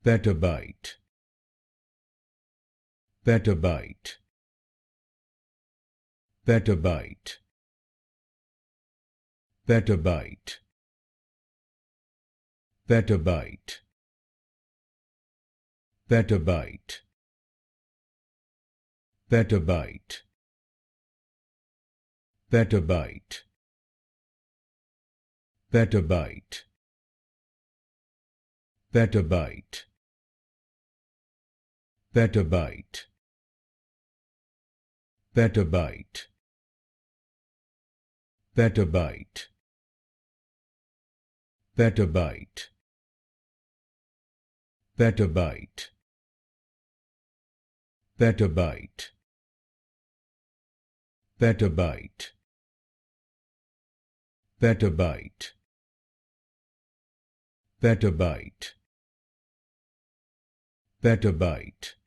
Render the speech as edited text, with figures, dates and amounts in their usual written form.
Petabyte, petabyte, petabyte, petabyte, petabyte, petabyte, petabyte, petabyte, petabyte, petabyte, petabyte, petabyte, petabyte, petabyte, petabyte, petabyte, petabyte, petabyte, petabyte, petabyte,